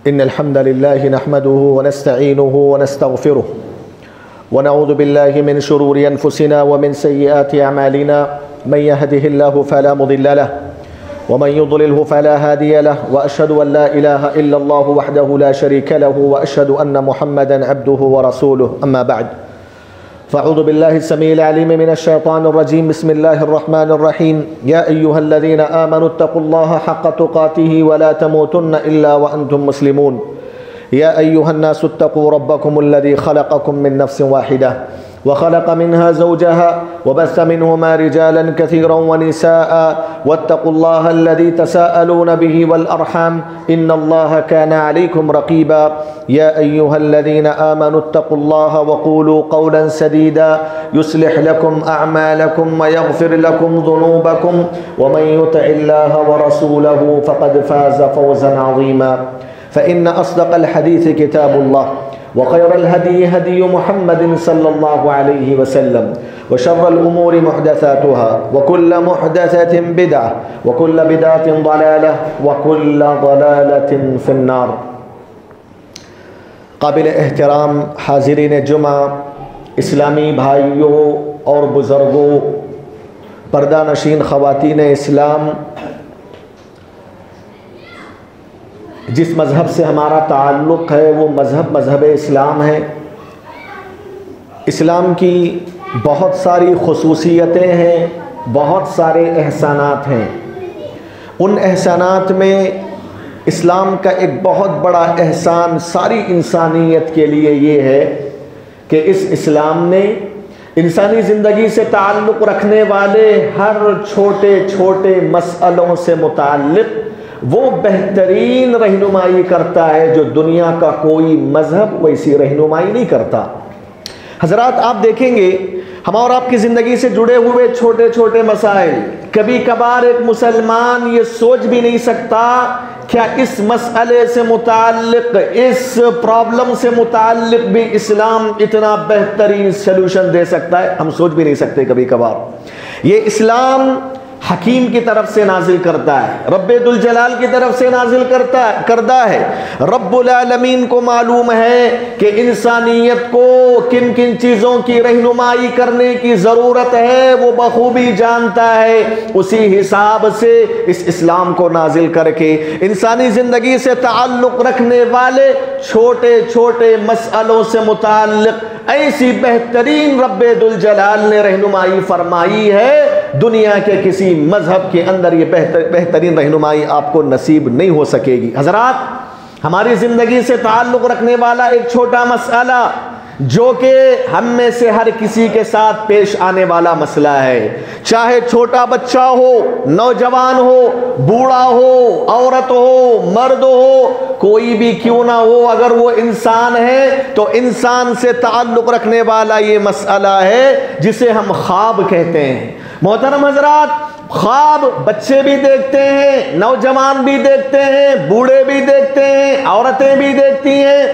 إن الحمد لله نحمده ونستعينه ونستغفره ونعوذ بالله من شرور أنفسنا ومن سيئات أعمالنا من يهده الله فلا مضل له ومن يضلله فلا هادي له وأشهد أن لا إله إلا الله وحده لا شريك له وأشهد أن محمدا عبده ورسوله أما بعد فأعوذ بالله السميع العليم من الشيطان الرجيم بسم الله الرحمن الرحيم يا أيها الذين آمنوا اتقوا الله حق تقاته ولا تموتن إلا وأنتم مسلمون يا أيها الناس اتقوا ربكم الذي خلقكم من نفس واحدة وخلق منها زوجها وبث منهما رجالا كثيرا ونساء واتقوا الله الذي تساءلون به والأرحام إن الله كان عليكم رقيبا يا أيها الذين آمنوا اتقوا الله وقولوا قولا سديدا يصلح لكم أعمالكم ويغفر لكم ذنوبكم ومن يطع الله ورسوله فقد فاز فوزا عظيما فإن أصدق الحديث كتاب الله وخير الهدي هدي محمد صلى الله عليه وسلم وشر الأمور محدثاتها وكل محدثة بدعة وكل بدعة ضلالة وكل ضلالة في النار. قابل احترام حاضرین جمعہ، اسلامی بھائیوں اور بزرگوں، پردہ نشین خواتین اسلام، جس مذہب سے ہمارا تعلق ہے وہ مذہب اسلام ہے. اسلام کی بہت ساری خصوصیتیں ہیں، بہت سارے احسانات ہیں. ان احسانات میں اسلام کا ایک بہت بڑا احسان ساری انسانیت کے لیے یہ ہے کہ اس اسلام نے انسانی زندگی سے تعلق رکھنے والے ہر چھوٹے چھوٹے مسئلوں سے متعلق وہ بہترین رہنمائی کرتا ہے جو دنیا کا کوئی مذہب ویسی رہنمائی نہیں کرتا. حضرات، آپ دیکھیں گے ہم اور آپ کی زندگی سے جڑے ہوئے چھوٹے چھوٹے مسائل، کبھی کبھار ایک مسلمان یہ سوچ بھی نہیں سکتا کیا اس مسئلے سے متعلق، اس پرابلم سے متعلق بھی اسلام اتنا بہترین سلوشن دے سکتا ہے. ہم سوچ بھی نہیں سکتے کبھی کبھار. یہ اسلام حکیم کی طرف سے نازل کرتا ہے، رب ذوالجلال کی طرف سے نازل کرتا ہے. رب العالمین کو معلوم ہے کہ انسانیت کو کن کن چیزوں کی رہنمائی کرنے کی ضرورت ہے، وہ بخوبی جانتا ہے. اسی حساب سے اس اسلام کو نازل کر کے انسانی زندگی سے تعلق رکھنے والے چھوٹے چھوٹے مسئلوں سے متعلق ایسی بہترین رب ذوالجلال نے رہنمائی فرمائی ہے، دنیا کے کسی مذہب کے اندر یہ بہترین رہنمائی آپ کو نصیب نہیں ہو سکے گی. حضرات، ہماری زندگی سے تعلق رکھنے والا ایک چھوٹا مسئلہ جو کہ ہم میں سے ہر کسی کے ساتھ پیش آنے والا مسئلہ ہے، چاہے چھوٹا بچہ ہو، نوجوان ہو، بوڑھا ہو، عورت ہو، مرد ہو، کوئی بھی کیوں نہ ہو، اگر وہ انسان ہے تو انسان سے تعلق رکھنے والا یہ مسئلہ ہے جسے ہم خواب کہتے ہیں. محترم حضرات، خواب بچے بھی دیکھتے ہیں، نوجوان بھی دیکھتے ہیں، بوڑھے بھی دیکھتے ہیں، عورتیں بھی دیکھتی ہیں،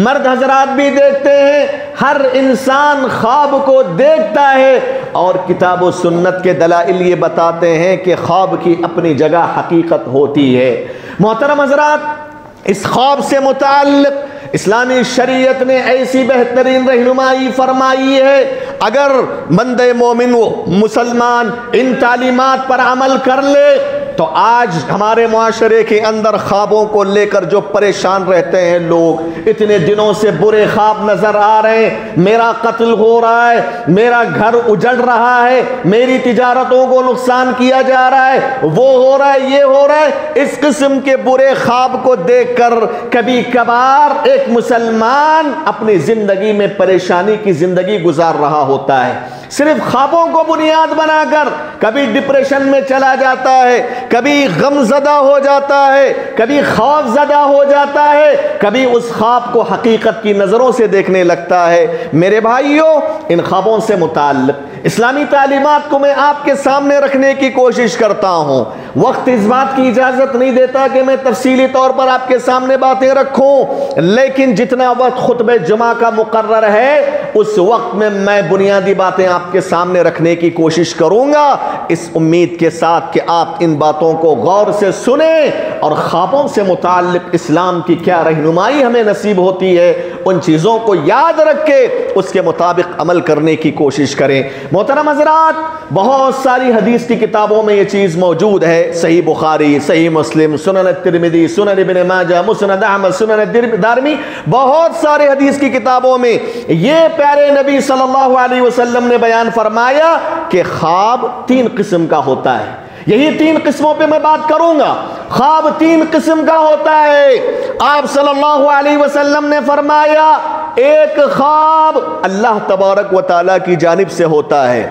مرد حضرات بھی دیکھتے ہیں. ہر انسان خواب کو دیکھتا ہے اور کتاب و سنت کے دلائل یہ بتاتے ہیں کہ خواب کی اپنی جگہ حقیقت ہوتی ہے. محترم حضرات، اس خواب سے متعلق اسلامی شریعت نے ایسی بہترین رہنمائی فرمائی ہے. اگر بندے مومن و مسلمان ان تعلیمات پر عمل کر لے تو آج ہمارے معاشرے کے اندر خوابوں کو لے کر جو پریشان رہتے ہیں لوگ، اتنے دنوں سے برے خواب نظر آ رہے ہیں، میرا قتل ہو رہا ہے، میرا گھر اجڑ رہا ہے، میری تجارتوں کو نقصان کیا جا رہا ہے، وہ ہو رہا ہے، یہ ہو رہا ہے. اس قسم کے برے خواب کو دیکھ کر کبھی کبھار ایک مسلمان اپنی زندگی میں پریشانی کی زندگی گزار رہا ہوتا ہے. صرف خوابوں کو بنیاد بنا کر کبھی ڈپریشن میں چلا جاتا ہے، کبھی غم زدہ ہو جاتا ہے، کبھی خوف زدہ ہو جاتا ہے، کبھی اس خواب کو حقیقت کی نظروں سے دیکھنے لگتا ہے. میرے بھائیوں، ان خوابوں سے متعلق اسلامی تعلیمات کو میں آپ کے سامنے رکھنے کی کوشش کرتا ہوں۔ وقت اس بات کی اجازت نہیں دیتا کہ میں تفصیلی طور پر آپ کے سامنے باتیں رکھوں، لیکن جتنا وقت خطبہ جمعہ کا مقرر ہے اس وقت میں بنیادی باتیں آپ کے سامنے رکھنے کی کوشش کروں گا، اس امید کے ساتھ کہ آپ ان باتوں کو غور سے سنیں اور خوابوں سے متعلق اسلام کی کیا رہنمائی ہمیں نصیب ہوتی ہے ان چیزوں کو یاد رکھ کے اس کے مطابق عمل کرنے کی کوشش کریں۔ محترم حضرات، بہت ساری حدیث کی کتابوں میں یہ چیز موجود ہے، صحیح بخاری، صحیح مسلم، سنن الترمذی، سنن ابن ماجہ، مسند احمد، سنن دارمی، بہت سارے حدیث کی کتابوں میں یہ پیارے نبی صلی اللہ علیہ وسلم نے بیان فرمایا کہ خواب 3 قسم کا ہوتا ہے۔ یہی 3 قسموں پہ میں بات کروں گا۔ خواب 3 قسم کا ہوتا ہے۔ آپ صلی اللہ علیہ وسلم نے فرمایا ایک خواب اللہ تبارک و تعالیٰ کی جانب سے ہوتا ہے۔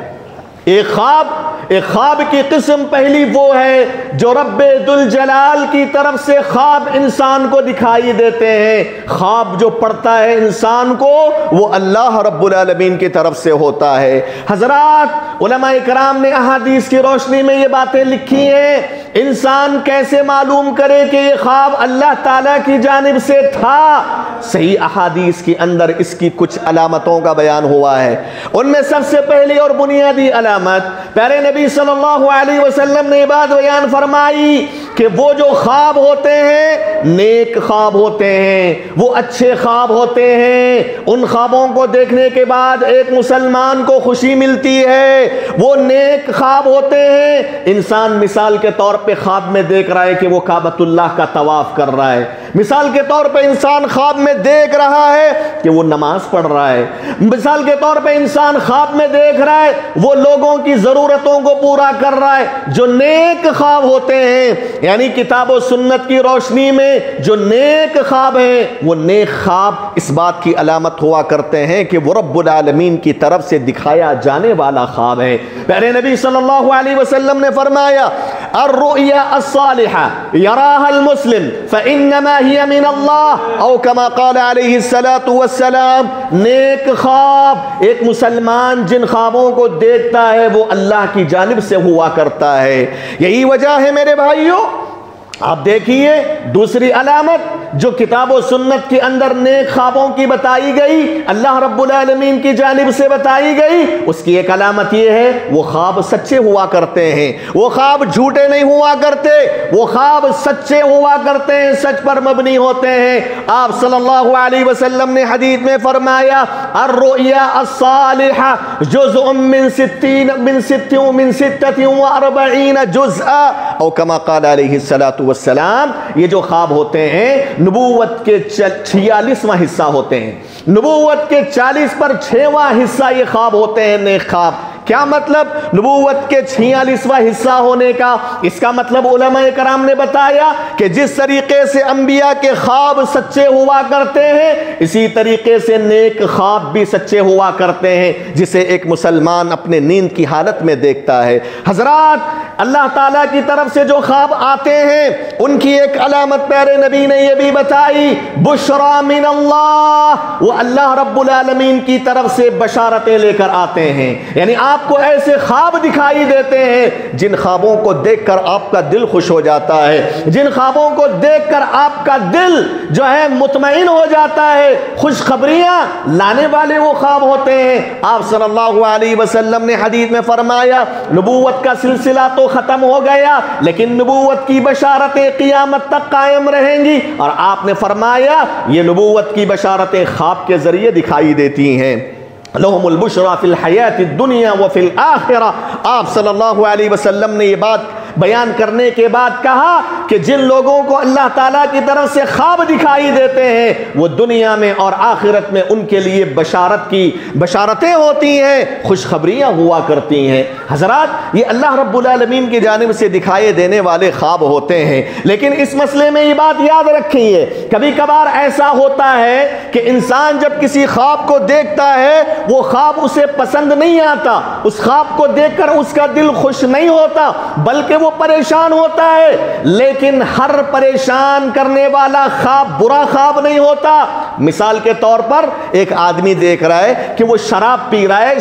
ایک خواب کی قسم پہلی وہ ہے جو رب ذوالجلال کی طرف سے خواب انسان کو دکھائی دیتے ہیں۔ خواب جو پڑتا ہے انسان کو وہ اللہ رب العالمین کی طرف سے ہوتا ہے۔ حضرات، علماء کرام نے احادیث کی روشنی میں یہ باتیں لکھی ہیں، انسان کیسے معلوم کرے کہ یہ خواب اللہ تعالیٰ کی جانب سے تھا؟ صحیح احادیث کے اندر اس کی کچھ علامتوں کا بیان ہوا ہے۔ ان میں سب سے پہلی اور بنیادی علامت پیارے نبی صلی اللہ علیہ وسلم نے بات بیان فرمائی کہ وہ جو خواب ہوتے ہیں نیک خواب ہوتے ہیں، وہ اچھے خواب ہوتے ہیں۔ ان خوابوں کو دیکھنے کے بعد ایک مسلمان کو خوشی ملتی ہے، وہ نیک خواب ہوتے ہیں۔ انسان مثال کے طور پہ خواب میں دیکھ رہا ہے کہ وہ کعبۃ اللہ کا طواف کر رہا ہے، مثال کے طور پہ انسان خواب میں دیکھ رہا ہے کہ وہ نماز پڑھ رہا ہے، مثال کے طور پہ انسان خواب میں دیکھ رہا ہے وہ لوگوں کی ضرورتوں کو پورا کر رہا ہے۔ جو نیک خواب ہوتے ہیں، یعنی کتاب و سنت کی روشنی میں جو نیک خواب ہیں، وہ نیک خواب اس بات کی علامت ہوا کرتے ہیں کہ وہ رب العالمین کی طرف سے دکھایا جانے والا خواب ہے۔ پیارے نبی صلی اللہ علیہ وسلم نے فرمایا الرؤیا الصالحہ یراها المسلم فانما هي من اللہ، او کما قال علیہ الصلاۃ والسلام، نیک خواب ایک مسلمان جن خوابوں کو دیکھتا ہے وہ اللہ کی جانب سے ہوا کرتا ہے۔ یہی وجہ ہے میرے بھائیوں، آپ دیکھیے دوسری علامت جو کتاب و سنت کے اندر نیک خوابوں کی بتائی گئی، اللہ رب العالمین کی جانب سے بتائی گئی، اس کی ایک علامت یہ ہے وہ خواب سچے ہوا کرتے ہیں، وہ خواب جھوٹے نہیں ہوا کرتے، وہ خواب سچے ہوا کرتے ہیں، سچ پر مبنی ہوتے ہیں۔ آپ صلی اللہ علیہ وسلم نے حدیث میں فرمایا الرؤیا الصالحہ جزء من 46 جزءا، او کما قال علیہ الصلاۃ والسلام۔ یہ جو خواب ہوتے ہیں نبوت کے 46واں حصہ ہوتے ہیں، نبوت کے 40 پر 6واں حصہ یہ خواب ہوتے ہیں نیک خواب۔ کیا مطلب نبوت کے 46واں حصہ ہونے کا؟ اس کا مطلب علماء کرام نے بتایا کہ جس طریقے سے انبیاء کے خواب سچے ہوا کرتے ہیں اسی طریقے سے نیک خواب بھی سچے ہوا کرتے ہیں، جسے ایک مسلمان اپنے نیند کی حالت میں دیکھتا ہے۔ حضرات، اللہ تعالیٰ کی طرف سے جو خواب آتے ہیں ان کی ایک علامت پیارے نبی نے یہ بھی بتائی بشرا من اللہ، وہ اللہ رب العالمین کی طرف سے بشارتیں لے کر آتے ہیں، یعنی آپ کو ایسے خواب دکھائی دیتے ہیں جن خوابوں کو دیکھ کر آپ کا دل خوش ہو جاتا ہے، جن خوابوں کو دیکھ کر آپ کا دل جو ہے مطمئن ہو جاتا ہے، خوشخبریاں لانے والے وہ خواب ہوتے ہیں۔ آپ صلی اللہ علیہ وسلم نے حدیث میں فرمایا نبوت کا سلسلہ تو ختم ہو گیا لیکن نبوت کی بشارتیں قیامت تک قائم رہیں گی، اور آپ نے فرمایا یہ نبوت کی بشارتیں خواب کے ذریعے دکھائی دیتی ہیں۔ لہم البشرا فی الحیات الدنیا وفی الآخرہ۔ آپ صلی اللہ علیہ وسلم نے یہ بات بیان کرنے کے بعد کہا کہ جن لوگوں کو اللہ تعالیٰ کی طرف سے خواب دکھائی دیتے ہیں وہ دنیا میں اور آخرت میں ان کے لیے بشارتیں ہوتی ہیں، خوشخبریاں ہوا کرتی ہیں۔ حضرات، یہ اللہ رب العالمین کی جانب سے دکھائے دینے والے خواب ہوتے ہیں، لیکن اس مسئلے میں یہ بات یاد رکھیے کبھی کبھار ایسا ہوتا ہے کہ انسان جب کسی خواب کو دیکھتا ہے وہ خواب اسے پسند نہیں آتا، اس خواب کو دیکھ کر اس کا دل خوش نہیں ہوتا، بلکہ وہ پریشان ہوتا ہے، لیکن ہر پریشان کرنے والا خواب برا خواب نہیں ہوتا۔ مثال کے طور پر ایک آدمی دیکھ رہا ہے کہ وہ شراب پی رہا ہے،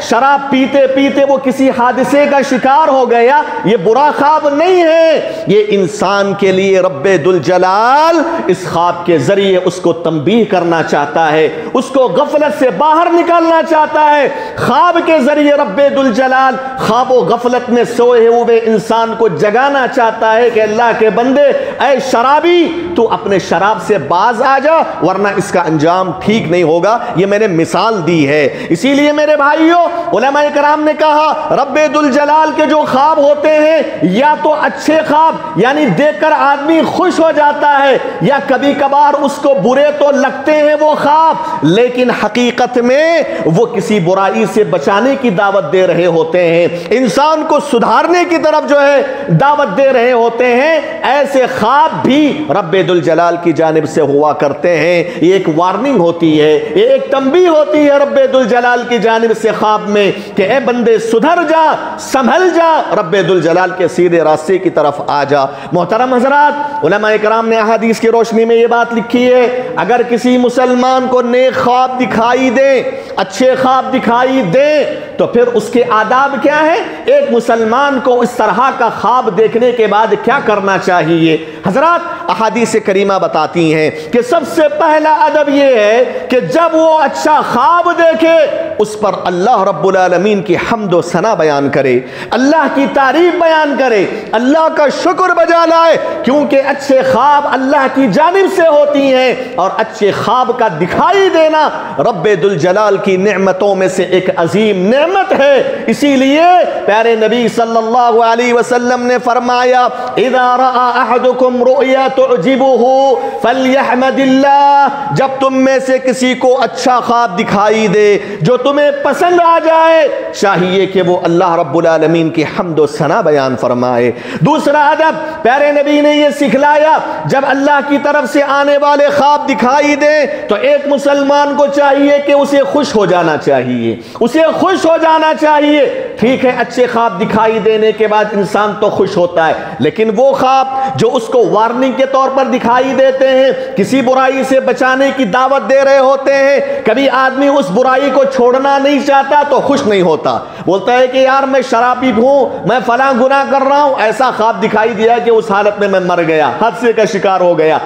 شراب پیتے پیتے وہ کسی حادثے کا شکار ہو گیا، یہ برا خواب نہیں ہے، یہ انسان کے لیے رب ذوالجلال اس خواب کے ذریعے اس کو تنبیہ کرنا چاہتا ہے، اس کو غفلت سے باہر نکالنا چاہتا ہے۔ خواب کے ذریعے رب ذوالجلال خواب و غفلت میں سوئے ہوئے انسان کو جگانا چاہتا ہے کہ اللہ کے بندے، اے شرابی، تو اپنے شراب سے باز آ جا، ورنہ اس کا انجام ٹھیک نہیں ہوگا۔ یہ میں نے مثال دی ہے۔ اسی لیے میرے بھائیوں، علماء کرام نے کہا رب ذوالجلال کے جو خواب ہوتے ہیں، یا تو اچھے خواب یعنی دیکھ کر آدمی خوش ہو جاتا ہے، یا کبھی کبھار اس کو برے تو لگتے ہیں وہ خواب، لیکن حقیقت میں وہ کسی برائی سے بچانے کی دعوت دے رہے ہوتے ہیں، انسان کو سدھارنے کی طرف جو ہے دعوت دے رہے ہوتے ہیں۔ ایسے خواب بھی رب ذوالجلال کی جانب سے ہوا کرتے ہیں۔ یہ ایک وارننگ ہوتی ہے، یہ ایک تنبیہ ہوتی ہے رب ذوالجلال کی جانب سے خواب میں کہ اے بندے سدھر جا، سنبھل جا، رب ذوالجلال کے سیدھے راستے کی طرف آ جا۔ محترم حضرات، علماء کرام نے احادیث کی روشنی میں یہ بات لکھی ہے، اگر کسی مسلمان کو نیک خواب دکھائی دے، اچھے خواب دکھائی دے، تو پھر اس کے آداب کیا ہیں؟ ایک مسلمان کو اس طرح کا خواب دیکھنے کے بعد کیا کرنا چاہیے؟ حضرات، احادیث کریمہ بتاتی ہیں کہ سب سے پہلا ادب یہ ہے کہ جب وہ اچھا خواب دیکھے اس پر اللہ رب العالمین کی حمد و ثنا بیان کرے، اللہ کی تعریف بیان کرے، اللہ کا شکر بجا لائے، کیونکہ اچھے خواب اللہ کی جانب سے ہوتی ہیں، اور اچھے خواب کا دکھائی دینا رب ذوالجلال کی نعمتوں میں سے ایک عظیم نعمت ہے۔ اسی لیے پیارے نبی صلی اللہ علیہ وسلم نے فرمایا اذا رأى احدكم رؤيا تعجبه فليحمد اللہ، جب تم میں سے کسی کو اچھا خواب دکھائی دے جو تمہیں پسند آ جائے، چاہیے کہ وہ اللہ رب العالمین کی حمد و ثنا بیان فرمائے۔ دوسرا ادب پیارے نبی نے یہ سکھلایا، جب اللہ کی طرف سے آنے والے خواب دکھائی دیں تو ایک مسلمان کو چاہیے کہ اسے خوش ہو جانا چاہیے، اسے خوش ہو جانا چاہیے۔ ٹھیک ہے، اچھے خواب دکھائی دینے کے بعد انسان تو خوش ہوتا ہے، لیکن وہ خواب جو اس کو وارننگ کے طور پر دکھائی دیتے ہیں، کسی برائی سے بچانے کی دعوت دے رہے ہوتے ہیں، کبھی آدمی اس برائی کو چھوڑنا نہیں چاہتا تو خوش نہیں ہوتا، بولتا ہے کہ یار میں شرابی ہوں، میں فلاں گناہ کر رہا ہوں، ایسا خواب دکھائی دیا کہ اس حالت میں میں مر گیا، حادثے کا شکار ہو گیا۔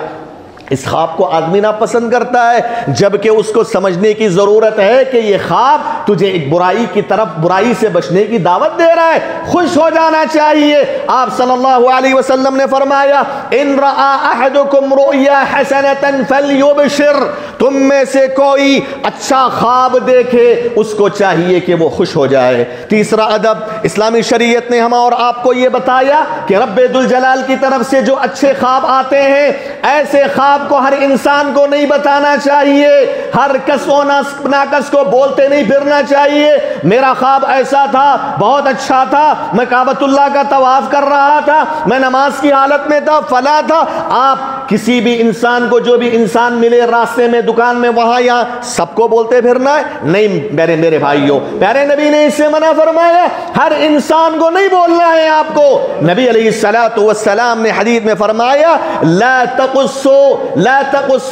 اس خواب کو آدمی ناپسند کرتا ہے، جبکہ اس کو سمجھنے کی ضرورت ہے کہ یہ خواب تجھے ایک برائی کی طرف، برائی سے بچنے کی دعوت دے رہا ہے، خوش ہو جانا چاہیے۔ آپ صلی اللہ علیہ وسلم نے فرمایا ان رأى احدكم رؤيا حسنة فليبشر، تم میں سے کوئی اچھا خواب دیکھے اس کو چاہیے کہ وہ خوش ہو جائے۔ تیسرا ادب اسلامی شریعت نے ہم اور آپ کو یہ بتایا کہ رب ذوالجلال کی طرف سے جو اچھے خواب آتے ہیں، ایسے خواب کو ہر انسان کو نہیں بتانا چاہیے، ہر کس و ناکس کو بولتے نہیں پھرنا چاہیے۔ میرا خواب ایسا تھا، بہت اچھا تھا، میں کعبۃ اللہ کا طواف کر رہا تھا، میں نماز کی حالت میں تھا، فلاں تھا۔ آپ کسی بھی انسان کو، جو بھی انسان ملے راستے میں، دکان میں، وہاں یہاں، سب کو بولتے پھرنا ہے؟ نہیں میرے بھائیوں، پیارے نبی نے اس سے منع فرمایا، ہر انسان کو نہیں بولنا ہے آپ کو۔ نبی علیہ الصلوۃ والسلام نے حدیث میں فرمایا لا تقص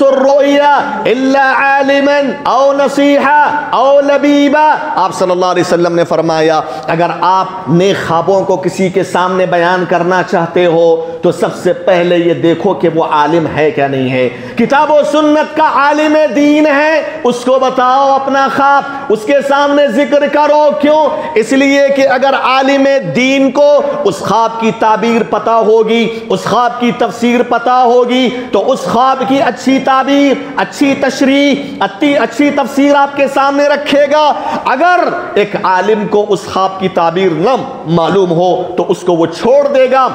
الرؤيا الا عالما او نصيحا او لبيبا۔ آپ صلی اللہ علیہ وسلم نے فرمایا اگر آپ نیک خوابوں کو کسی کے سامنے بیان کرنا چاہتے ہو تو سب سے پہلے یہ دیکھو کہ وہ عالم ہے کیا نہیں ہے، کتاب و سنت کا عالم دین ہے، اس کو بتاؤ اپنا خواب، اس کے سامنے ذکر کرو۔ کیوں؟ اس لیے کہ اگر عالم دین کو اس خواب کی تعبیر پتہ ہوگی، اس خواب کی تفسیر پتہ ہوگی، تو اس خواب کی اچھی تعبیر، اچھی تشریح، اچھی تفسیر آپ کے سامنے رکھے گا۔ اگر ایک عالم کو اس خواب کی تعبیر نہ معلوم ہو تو اس کو وہ چھوڑ دے گا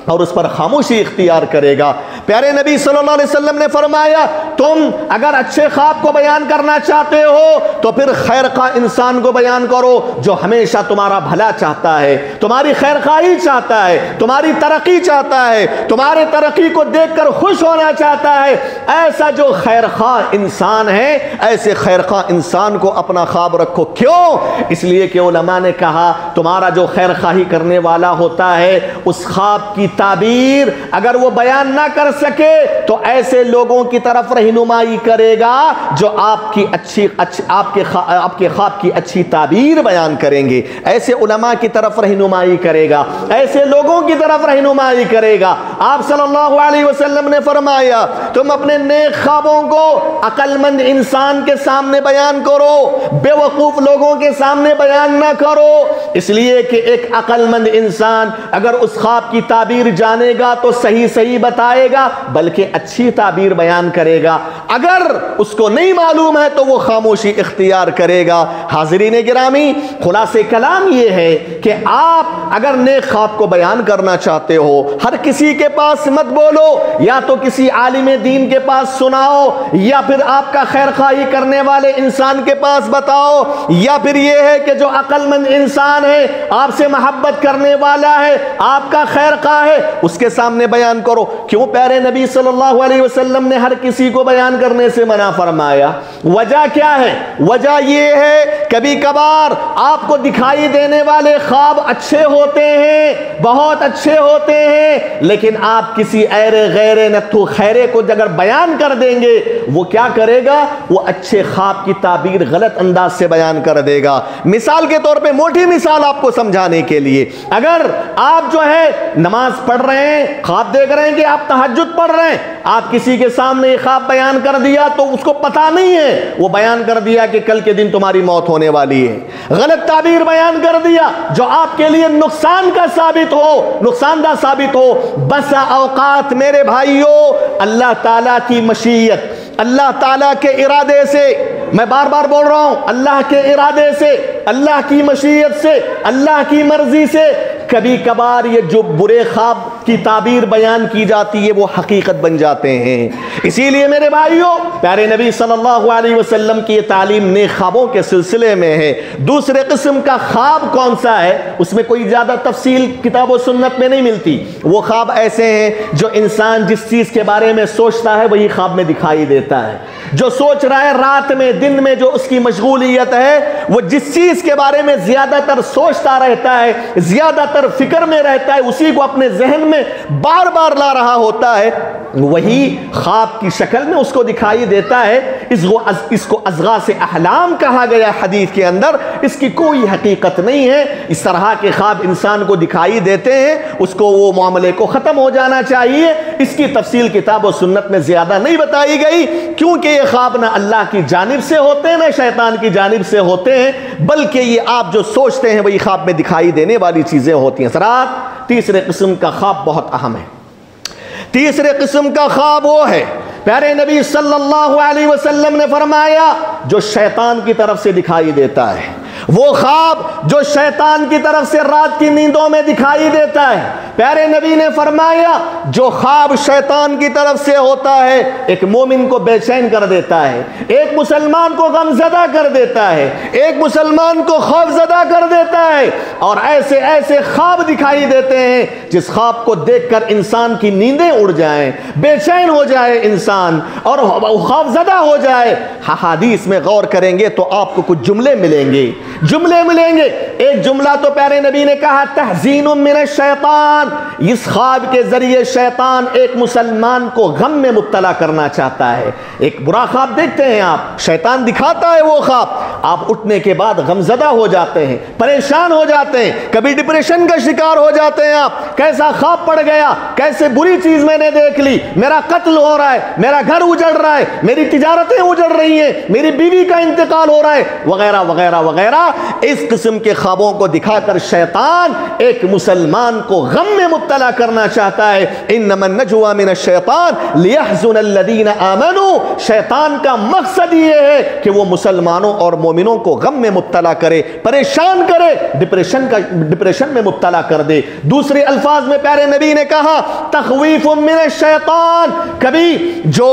اور اس پر خاموشی اختیار کرے گا۔ پیارے نبی صلی اللہ علیہ وسلم نے فرمایا تم اگر اچھے خواب کو بیان کرنا چاہتے ہو تو پھر خیر خواہ انسان کو بیان کرو جو ہمیشہ تمہارا بھلا چاہتا ہے، تمہاری خیر خواہی چاہتا ہے، تمہاری ترقی چاہتا ہے، تمہارے ترقی کو دیکھ کر خوش ہونا چاہتا ہے۔ ایسا جو خیر خواہ انسان ہے، ایسے خیر خواہ انسان کو اپنا خواب رکھو۔ کیوں؟ اس لیے کہ علماء نے کہا تمہارا جو خیر خواہی کرنے والا ہوتا ہے اس خواب کی تعبیر اگر وہ بیان نہ کر سکے تو ایسے لوگوں کی طرف رہنمائی کرے گا جو آپ کے خواب کی اچھی تعبیر بیان کریں گے، ایسے علماء کی طرف رہنمائی کرے گا، ایسے لوگوں کی طرف رہنمائی کرے گا۔ آپ صلی اللہ علیہ وسلم نے فرمایا تم اپنے نیک خوابوں کو عقل مند انسان کے سامنے بیان کرو، بے وقوف لوگوں کے سامنے بیان نہ کرو، اس لیے کہ ایک عقل مند انسان اگر اس خواب کی تعبیر جانے گا تو صحیح بتائے گا بلکہ اچھی تعبیر بیان کرے گا، اگر اس کو نہیں معلوم ہے تو وہ خاموشی اختیار کرے گا۔ حاضرین گرامی، خلاصہ کلام یہ ہے کہ آپ اگر نیک خواب کو بیان کرنا چاہتے ہو ہر کسی کے پاس مت بولو، یا تو کسی عالم دین کے پاس سناؤ، یا پھر آپ کا خیر خواہی کرنے والے انسان کے پاس بتاؤ، یا پھر یہ ہے کہ جو عقل مند انسان ہے، آپ سے محبت کرنے والا ہے، آپ کا خیر خواہ ہے، اس کے سامنے بیان کرو۔ کیوں پیارے نبی صلی اللہ علیہ وسلم نے ہر کسی کو بیان کرنے سے منع فرمایا؟ وجہ کیا ہے؟ وجہ یہ ہے کبھی کبھار آپ کو دکھائی دینے والے خواب اچھے ہوتے ہیں، بہت اچھے ہوتے ہیں، لیکن آپ کسی غیر نتھو خیرے کو اگر بیان کر دیں گے وہ کیا کرے گا؟ وہ اچھے خواب کی تعبیر غلط انداز سے بیان کر دے گا۔ مثال کے طور پہ موٹی مثال آپ کو سمجھانے کے لیے، اگر آپ جو ہے نماز پڑھ رہے ہیں، خواب دیکھ رہے ہیں کہ آپ تہجد پڑھ رہے ہیں، آپ کسی کے سامنے یہ خواب بیان کر دیا تو اس کو پتا نہیں ہے، وہ بیان کر دیا کہ کل کے دن تمہاری موت ہونے والی ہے، غلط تعبیر بیان کر دیا جو آپ کے لیے نقصان کا ثابت ہو، نقصان دہ ثابت ہو۔ بسا اوقات میرے بھائیوں اللہ تعالیٰ کی مشیت، اللہ تعالیٰ کے ارادے سے، میں بار بار بول رہا ہوں، اللہ کے ارادے سے، اللہ کی مشیت سے، اللہ کی مرضی سے کبھی کبھار یہ جو برے خواب کی تعبیر بیان کی جاتی ہے وہ حقیقت بن جاتے ہیں۔ اسی لیے میرے بھائیوں پیارے نبی صلی اللہ علیہ وسلم کی یہ تعلیم نیک خوابوں کے سلسلے میں ہے۔ دوسرے قسم کا خواب کون سا ہے؟ اس میں کوئی زیادہ تفصیل کتاب و سنت میں نہیں ملتی۔ وہ خواب ایسے ہیں جو انسان جس چیز کے بارے میں سوچتا ہے وہی خواب میں دکھائی دیتا ہے، جو سوچ رہا ہے رات میں دن میں جو اس کی مشغولیت ہے، وہ جس چیز کے بارے میں زیادہ تر سوچتا رہتا ہے، زیادہ تر فکر میں رہتا ہے، اسی کو اپنے ذہن میں بار بار لا رہا ہوتا ہے، وہی خواب کی شکل میں اس کو دکھائی دیتا ہے۔ اس کو اضغاث احلام کہا گیا حدیث کے اندر، اس کی کوئی حقیقت نہیں ہے۔ اس طرح کے خواب انسان کو دکھائی دیتے ہیں، اس کو وہ معاملے کو ختم ہو جانا چاہیے۔ اس کی تفصیل کتاب و سنت میں زیادہ نہیں بتائی گئی، کیونکہ یہ خواب نہ اللہ کی جانب سے ہوتے ہیں نہ شیطان کی جانب سے ہوتے ہیں، بلکہ یہ آپ جو سوچتے ہیں وہی خواب میں دکھائی دینے والی چیزیں ہوتی ہیں۔ حضرات، تیسرے قسم کا خواب بہت اہم ہے۔ تیسرے قسم کا خواب وہ ہے، پیارے نبی صلی اللہ علیہ وسلم نے فرمایا جو شیطان کی طرف سے دکھائی دیتا ہے، وہ خواب جو شیطان کی طرف سے رات کی نیندوں میں دکھائی دیتا ہے۔ پیارے نبی نے فرمایا جو خواب شیطان کی طرف سے ہوتا ہے ایک مومن کو بے چین کر دیتا ہے، ایک مسلمان کو غم زدہ کر دیتا ہے، ایک مسلمان کو خوف زدہ کر دیتا ہے، اور ایسے ایسے خواب دکھائی دیتے ہیں جس خواب کو دیکھ کر انسان کی نیندیں اڑ جائیں، بے چین ہو جائے انسان اور خوف زدہ ہو جائے۔ حدیث میں غور کریں گے تو آپ کو کچھ جملے ملیں گے۔ ایک جملہ تو پیارے نبی نے کہا تحزین من الشیطان، اس خواب کے ذریعے شیطان ایک مسلمان کو غم میں مبتلا کرنا چاہتا ہے۔ ایک برا خواب دیکھتے ہیں آپ، شیطان دکھاتا ہے وہ خواب، آپ اٹھنے کے بعد غمزدہ ہو جاتے ہیں، پریشان ہو جاتے ہیں، کبھی ڈپریشن کا شکار ہو جاتے ہیں آپ، کیسا خواب پڑ گیا، کیسے بری چیز میں نے دیکھ لی، میرا قتل ہو رہا ہے، میرا گھر اجڑ رہا ہے، میری تجارتیں اجڑ رہی ہیں، میری بیوی کا انتقال ہو رہا ہے، وغیرہ وغیرہ وغیرہ۔ اس قسم کے خوابوں کو دکھا کر شیطان ایک مسلمان کو غم میں مبتلا کرنا چاہتا ہے۔ انما النجوى من الشیطان لیحزن الذین آمنوا، شیطان کا مقصد یہ ہے کہ وہ مسلمانوں اور مومنوں کو غم میں مبتلا کرے، پریشان کرے، ڈپریشن میں مبتلا کر دے۔ دوسرے الفاظ میں پیارے نبی نے کہا تخویف من الشیطان، کبھی جو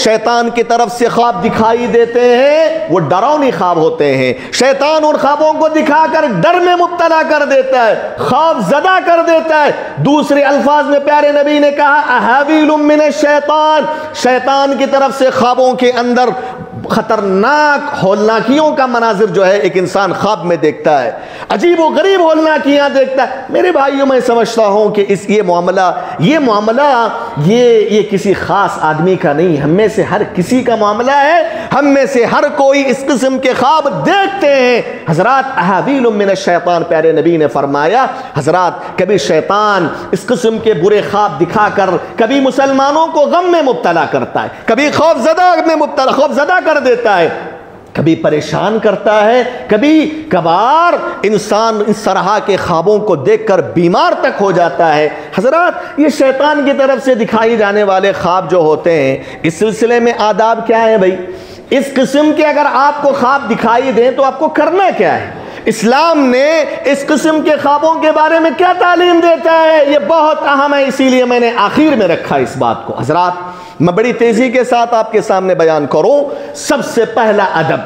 شیطان کی طرف سے خواب دکھائی دیتے ہیں وہ ڈراؤنی خواب ہوتے ہیں، شیطان ان خوابوں کو دکھا کر ڈر میں مبتلا کر دیتا ہے، خوف زدہ کر دیتا ہے۔ دوسرے الفاظ میں پیارے نبی نے کہا احاویل من الشیطان، شیطان کی طرف سے خوابوں کے اندر خطرناک ہولناکیوں کا مناظر جو ہے ایک انسان خواب میں دیکھتا ہے، عجیب و غریب ہولناکیاں دیکھتا ہے۔ میرے بھائیوں میں سمجھتا ہوں کہ یہ معاملہ یہ کسی خاص آدمی کا نہیں، ہم میں سے ہر کسی کا معاملہ ہے، ہم میں سے ہر کوئی اس قسم کے خواب دیکھتے ہیں۔ حضرات احاویل من الشیطان، پیارے نبی نے فرمایا حضرات کبھی شیطان اس قسم کے برے خواب دکھا کر کبھی مسلمانوں کو غم میں مبتلا کرتا ہے، کبھی خوف زدہ کر دیتا ہے، کبھی پریشان کرتا ہے، کبھی کبھار انسان اس طرح کے خوابوں کو دیکھ کر بیمار تک ہو جاتا ہے۔ حضرات یہ شیطان کی طرف سے دکھائی جانے والے خواب جو ہوتے ہیں، اس سلسلے میں آداب کیا ہے بھائی؟ اس قسم کے اگر آپ کو خواب دکھائی دیں تو آپ کو کرنا کیا ہے؟ اسلام نے اس قسم کے خوابوں کے بارے میں کیا تعلیم دیتا ہے؟ یہ بہت اہم ہے، اسی لیے میں نے آخر میں رکھا اس بات کو۔ حضرات میں بڑی تیزی کے ساتھ آپ کے سامنے بیان کروں۔ سب سے پہلا ادب،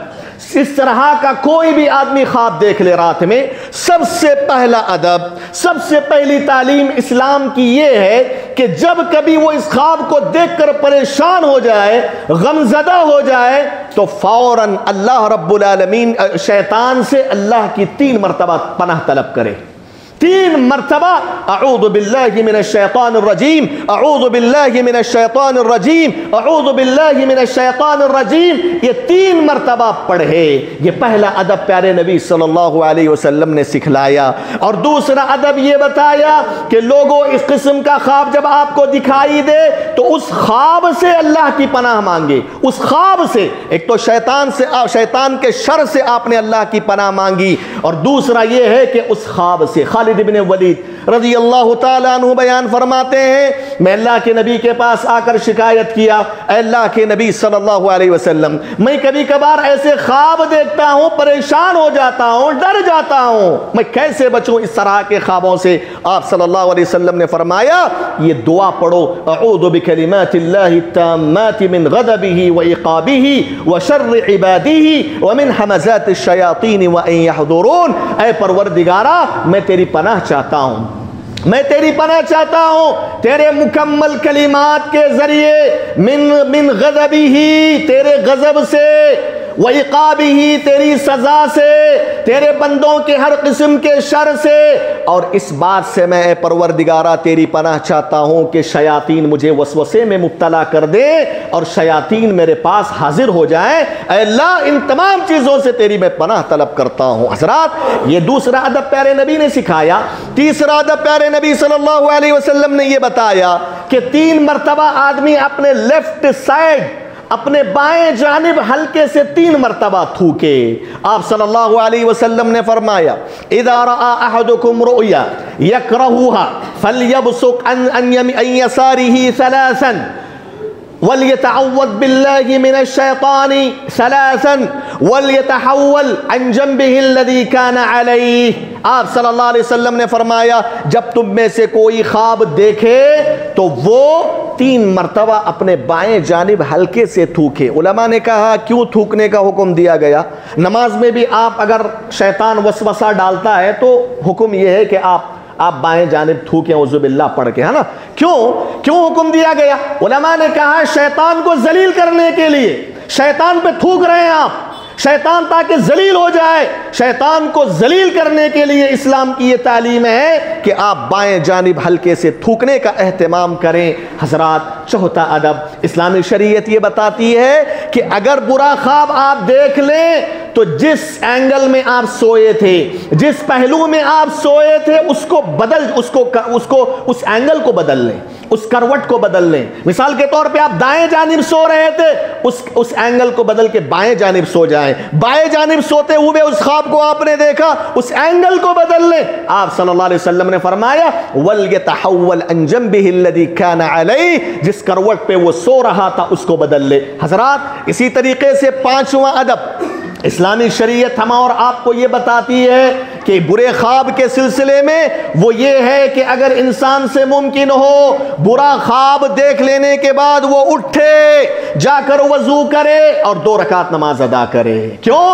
اس طرح کا کوئی بھی آدمی خواب دیکھ لے رات میں، سب سے پہلا ادب، سب سے پہلی تعلیم اسلام کی یہ ہے کہ جب کبھی وہ اس خواب کو دیکھ کر پریشان ہو جائے، غمزدہ ہو جائے، تو فوراً اللہ رب العالمین شیطان سے اللہ کی 3 مرتبہ پناہ طلب کرے۔ 3 مرتبہ اعوذ باللہ من الشیطان الرجیم، اعوذ باللہ من الشیطان الرجیم، اعوذ باللہ من الشیطان الرجیم، یہ 3 مرتبہ پڑھے۔ یہ پہلا ادب پیارے نبی صلی اللہ علیہ وسلم نے سکھلایا۔ اور دوسرا ادب یہ بتایا کہ لوگوں اس قسم کا خواب جب آپ کو دکھائی دے تو اس خواب سے اللہ کی پناہ مانگے، اس خواب سے، ایک تو شیطان کے شر سے آپ نے اللہ کی پناہ مانگی، اور دوسرا یہ ہے کہ اس خواب سے۔ خالد بن ولید رضی اللہ تعالیٰ عنہ بیان فرماتے ہیں میں اللہ کے نبی کے پاس آ کر شکایت کیا، اے اللہ کے نبی صلی اللہ علیہ وسلم، میں کبھی کبھار ایسے خواب دیکھتا ہوں، پریشان ہو جاتا ہوں، ڈر جاتا ہوں، میں کیسے بچوں اس طرح کے خوابوں سے؟ آپ صلی اللہ علیہ وسلم نے فرمایا یہ دعا پڑھو، اعوذ بکلمات اللہ التامات من غضبہ وعقابہ وشر عبادہ ومن حمزات الشیاطین وان یحضرون، اے پروردگارا میں تیری پناہ چاہتا ہوں، میں تیری پناہ چاہتا ہوں تیرے مکمل کلمات کے ذریعے، من غضبہ تیرے غضب سے، وعقابہ تیری سزا سے، تیرے بندوں کے ہر قسم کے شر سے، اور اس بات سے میں اے پروردگارہ تیری پناہ چاہتا ہوں کہ شیاطین مجھے وسوسے میں مبتلا کر دے اور شیاطین میرے پاس حاضر ہو جائیں، اے اللہ ان تمام چیزوں سے تیری میں پناہ طلب کرتا ہوں۔ حضرات یہ دوسرا ادب پیارے نبی نے سکھایا۔ تیسرا ادب پیارے نبی صلی اللہ علیہ وسلم نے یہ بتایا کہ 3 مرتبہ آدمی اپنے لیفٹ سائڈ، اپنے بائیں جانب ہلکے سے 3 مرتبہ تھوکے۔ آپ صلی اللہ علیہ وسلم نے فرمایا اذا رأى احدكم رؤيا يكرهها فليبصق عن يساره 3 وَلْيَتَعَوَّذْ بِاللَّهِ مِنَ الشَّيْطَانِ 3 وَلْيَتَحَوَّلْ عَنْ جَنْبِهِ الَّذِي كَانَ عَلَيْهِ۔ آپ صلی اللہ علیہ وسلم نے فرمایا جب تم میں سے کوئی خواب دیکھے تو وہ 3 مرتبہ اپنے بائیں جانب ہلکے سے تھوکے۔ علماء نے کہا کیوں تھوکنے کا حکم دیا گیا؟ نماز میں بھی آپ اگر شیطان وسوسہ ڈالتا ہے تو حکم یہ ہے کہ آپ بائیں جانب تھوکیں اعوذ باللہ پڑھ کے، ہے نا؟ کیوں حکم دیا گیا؟ علماء نے کہا شیطان کو ذلیل کرنے کے لیے، شیطان پہ تھوک رہے ہیں آپ، شیطان تاکہ ذلیل ہو جائے، شیطان کو ذلیل کرنے کے لیے اسلام کی یہ تعلیم ہے کہ آپ بائیں جانب ہلکے سے تھوکنے کا اہتمام کریں۔ حضرات چوتھا ادب، اسلامی شریعت یہ بتاتی ہے کہ اگر برا خواب آپ دیکھ لیں تو جس اینگل میں آپ سوئے تھے، جس پہلو میں آپ سوئے تھے اس اینگل کو بدل لیں، اس کروٹ کو بدل لیں۔ مثال کے طور پہ آپ دائیں جانب سو رہے تھے، اس اینگل کو بدل کے بائیں جانب سو جائیں۔ بائیں جانب سوتے ہوئے اس خواب کو آپ نے دیکھا، اس اینگل کو بدل لیں۔ آپ صلی اللہ علیہ وسلم نے فرمایا وَلْيَتَحَوَّلْ عَنْ جَنْبِهِ الَّذِي كَانَ عَلَيْهِ، جس کروٹ پہ وہ سو رہا تھا اس کو بدل لے۔ حضرات اسی طریقے سے 5واں ادب، اسلامی شریعت ہم اور آپ کو یہ بتاتی ہے کہ برے خواب کے سلسلے میں وہ یہ ہے کہ اگر انسان سے ممکن ہو برا خواب دیکھ لینے کے بعد وہ اٹھے، جا کر وضو کرے اور 2 رکعت نماز ادا کرے۔ کیوں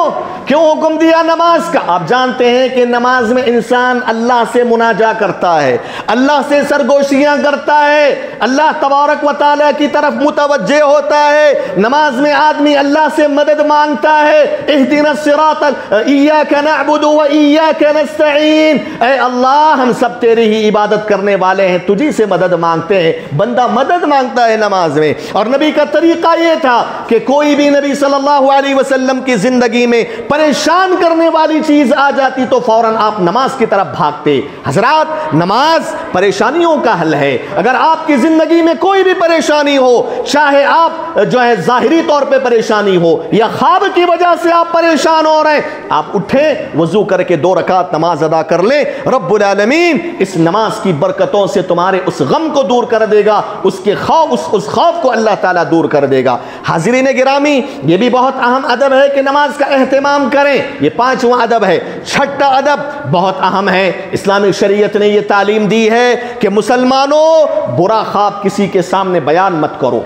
حکم دیا نماز کا؟ آپ جانتے ہیں کہ نماز میں انسان اللہ سے مناجا کرتا ہے، اللہ سے سرگوشیاں کرتا ہے، اللہ تبارک و تعالیٰ کی طرف متوجہ ہوتا ہے۔ نماز میں آدمی اللہ سے مدد مانگتا ہے، اہدنا الصراط ایاک نعبد و ایاک نستعین، اے اللہ ہم سب تیری ہی عبادت کرنے والے ہیں، تجھی سے مدد مانگتے ہیں۔ بندہ مدد مانگتا ہے نماز میں، اور نبی کا طریقہ یہ تھا کہ کوئی بھی نبی صلی اللہ علیہ وسلم کی زندگی میں پریشان کرنے والی چیز آ جاتی تو فوراً آپ نماز کی طرف بھاگتے۔ حضرات، نماز پریشانیوں کا حل ہے۔ اگر آپ کی زندگی میں کوئی بھی پریشانی ہو، چاہے آپ ظاہری طور پہ پریشانی ہو یا خواب کی وجہ سے آپ پریشان ہو رہے ہیں، آپ اٹھیں، وضو کر کے 2 رکعت نماز ادا کر لیں۔ رب العالمین اس نماز کی برکتوں سے تمہارے اس غم کو دور کر دے گا، اس خوف کو اللہ تعالیٰ دور کر دے گا۔ حاضرین گرامی، یہ بھی بہت اہم ادب ہے کہ نماز کا اہتمام کریں۔ یہ 5واں ادب ہے۔ 6واں ادب بہت اہم ہے۔ اسلامی شریعت نے یہ تعلیم دی ہے کہ مسلمانوں، برا خواب کسی کے سامنے بیان مت کرو۔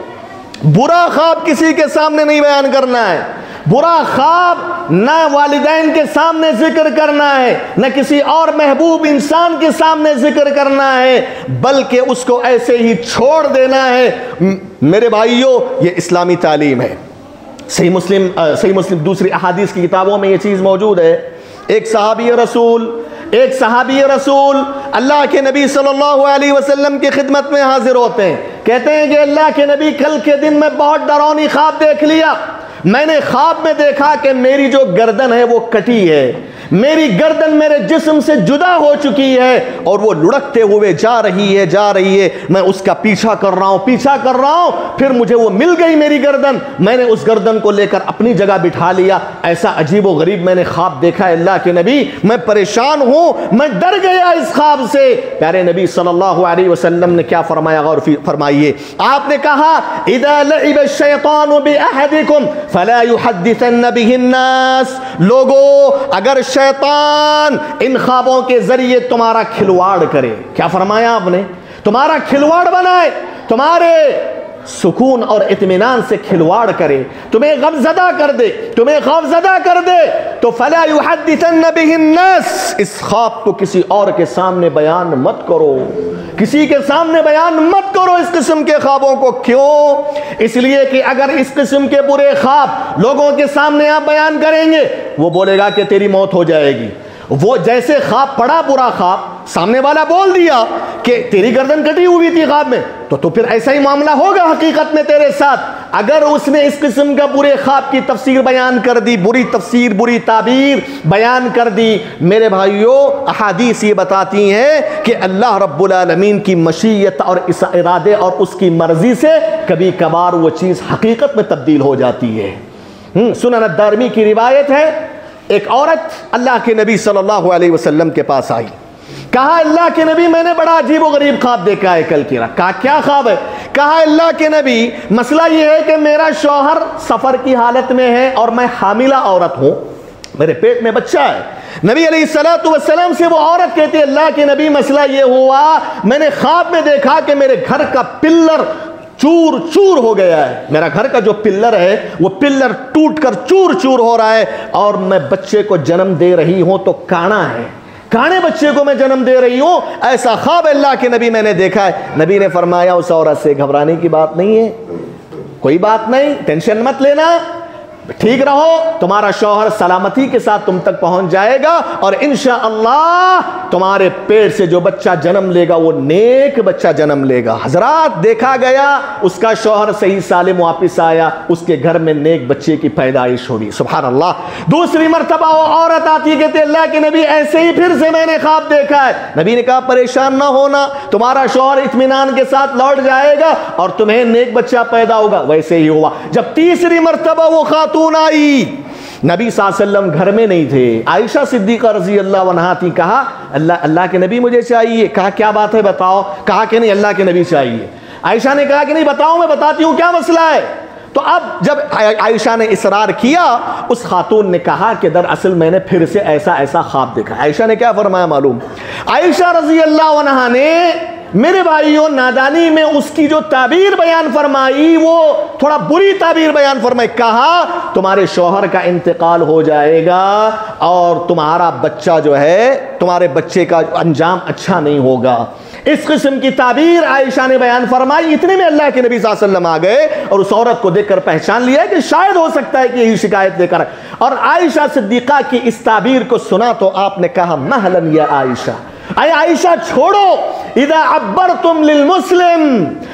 برا خواب کسی کے سامنے نہیں بیان کرنا ہے۔ برا خواب نہ والدین کے سامنے ذکر کرنا ہے، نہ کسی اور محبوب انسان کے سامنے ذکر کرنا ہے، بلکہ اس کو ایسے ہی چھوڑ دینا ہے۔ میرے بھائیوں، یہ اسلامی تعلیم ہے۔ صحیح مسلم دوسری احادیث کی کتابوں میں یہ چیز موجود ہے۔ ایک صحابی رسول اللہ کے نبی صلی اللہ علیہ وسلم کی خدمت میں حاضر ہوتے ہیں، کہتے ہیں کہ اللہ کے نبی، کل کے دن میں بہت ڈراؤنی خواب دیکھ لیا۔ میں نے خواب میں دیکھا کہ میری جو گردن ہے وہ کٹی ہے، میری گردن میرے جسم سے جدا ہو چکی ہے اور وہ لڑکتے ہوئے جا رہی ہے، میں اس کا پیچھا کر رہا ہوں، پھر مجھے وہ مل گئی میری گردن، میں نے اس گردن کو لے کر اپنی جگہ بٹھا لیا۔ ایسا عجیب و غریب میں نے خواب دیکھا ہے اللہ کے نبی، میں پریشان ہوں، میں ڈر گیا اس خواب سے۔ پیارے نبی صلی اللہ علیہ وسلم نے کیا فرمایا؟ غور فرمائیے۔ آپ نے کہا، اذا لعب الشیطان باحدکم فلا يحدثن به الناس، لوگوں اگر شیطان ان خوابوں کے ذریعے تمہارا کھلواڑ کرے، کیا فرمایا آپ نے؟ تمہارا کھلواڑ بنائے، تمہارے سکون اور اطمینان سے کھلواڑ کرے، تمہیں غمزدہ کر دے، تمہیں خوفزدہ کر دے، تو فلا يحدثن به الناس، اس خواب کو کسی اور کے سامنے بیان مت کرو، کسی کے سامنے بیان مت کرو اس قسم کے خوابوں کو۔ کیوں؟ اس لیے کہ اگر اس قسم کے برے خواب لوگوں کے سامنے آپ بیان کریں گے، وہ بولے گا کہ تیری موت ہو جائے گی۔ وہ جیسے خواب پڑا برا خواب، سامنے والا بول دیا کہ تیری گردن کٹی ہوئی تھی خواب میں، تو پھر ایسا ہی معاملہ ہوگا حقیقت میں تیرے ساتھ۔ اگر اس نے اس قسم کا برے خواب کی تفسیر بیان کر دی، بری تفسیر، بری تعبیر بیان کر دی، میرے بھائیوں، احادیث یہ بتاتی ہیں کہ اللہ رب العالمین کی مشیت اور اس ارادے اور اس کی مرضی سے کبھی کبھار وہ چیز حقیقت میں تبدیل ہو جاتی ہے۔ سنن الدارمی کی روایت ہے، ایک عورت اللہ کے نبی صلی اللہ علیہ وسلم کے پاس آئی، کہا اللہ کے نبی میں نے بڑا عجیب و غریب خواب دیکھا ہے کل کی رات۔ کہا کیا خواب ہے؟ کہا اللہ کے نبی مسئلہ یہ ہے کہ میرا شوہر سفر کی حالت میں ہے اور میں حاملہ عورت ہوں، میرے پیٹ میں بچہ ہے۔ نبی علیہ السلام سے وہ عورت کہتی ہے اللہ کے نبی مسئلہ یہ ہوا، میں نے خواب میں دیکھا کہ میرے گھر کا پلر چور چور ہو گیا ہے، میرا گھر کا جو پلر ہے وہ پلر ٹوٹ کر چور چور ہو رہا ہے، اور میں بچے کو جنم دے رہی ہوں تو کانا ہے، کانے بچے کو میں جنم دے رہی ہوں، ایسا خواب اللہ کے نبی میں نے دیکھا ہے۔ نبی نے فرمایا اس عورت سے گھبرانے کی بات نہیں ہے، کوئی بات نہیں، ٹینشن مت لینا، ٹھیک رہو، تمہارا شوہر سلامتی کے ساتھ تم تک پہنچ جائے گا، اور انشاءاللہ تمہارے پیٹ سے جو بچہ جنم لے گا وہ نیک بچہ جنم لے گا۔ حضرات، دیکھا گیا اس کا شوہر صحیح سالم واپس آیا، اس کے گھر میں نیک بچے کی پیدائش ہوئی، سبحان اللہ۔ دوسری مرتبہ وہ عورت آتی کہتے اللہ کے نبی ایسے ہی پھر سے میں نے خواب دیکھا ہے۔ نبی نے کہا پریشان نہ ہونا، تمہارا شوہر اطمینان کے ساتھ لوٹ جائے گا اور تمہیں نیک بچہ پیدا ہوگا۔ ویسے ہی ہوا۔ جب تیسری مرتبہ وہ آئی، نبی صلی اللہ علیہ وسلم گھر میں نہیں تھے، عائشہ صدیقہ رضی اللہ عنہا تھی، کہا اللہ کے نبی مجھے چاہیے۔ کہا کیا بات ہے بتاؤ؟ کہا کہ نہیں اللہ کے نبی چاہیے۔ عائشہ نے کہا کہ نہیں بتاؤ، میں بتاتی ہوں کیا مسئلہ ہے۔ تو اب جب عائشہ نے اصرار کیا، اس خاتون نے کہا کہ دراصل میں نے پھر سے ایسا خواب دیکھا۔ عائشہ نے کیا فرمایا معلوم؟ عائشہ رضی اللہ عنہا نے میرے بھائیوں نادانی میں اس کی جو تعبیر بیان فرمائی وہ تھوڑا بری تعبیر بیان فرمائی۔ کہا تمہارے شوہر کا انتقال ہو جائے گا اور تمہارا بچہ جو ہے، تمہارے بچے کا انجام اچھا نہیں ہوگا۔ اس قسم کی تعبیر عائشہ نے بیان فرمائی۔ اتنے میں اللہ کے نبی صلی اللہ علیہ وسلم آ گئے اور اس عورت کو دیکھ کر پہچان لیا کہ شاید ہو سکتا ہے کہ یہی شکایت لے کر، اور عائشہ صدیقہ کی اس تعبیر کو سنا تو آپ نے کہا مہلا یا عائشہ، اے عائشہ چھوڑو، اذا عبرتم للمسلم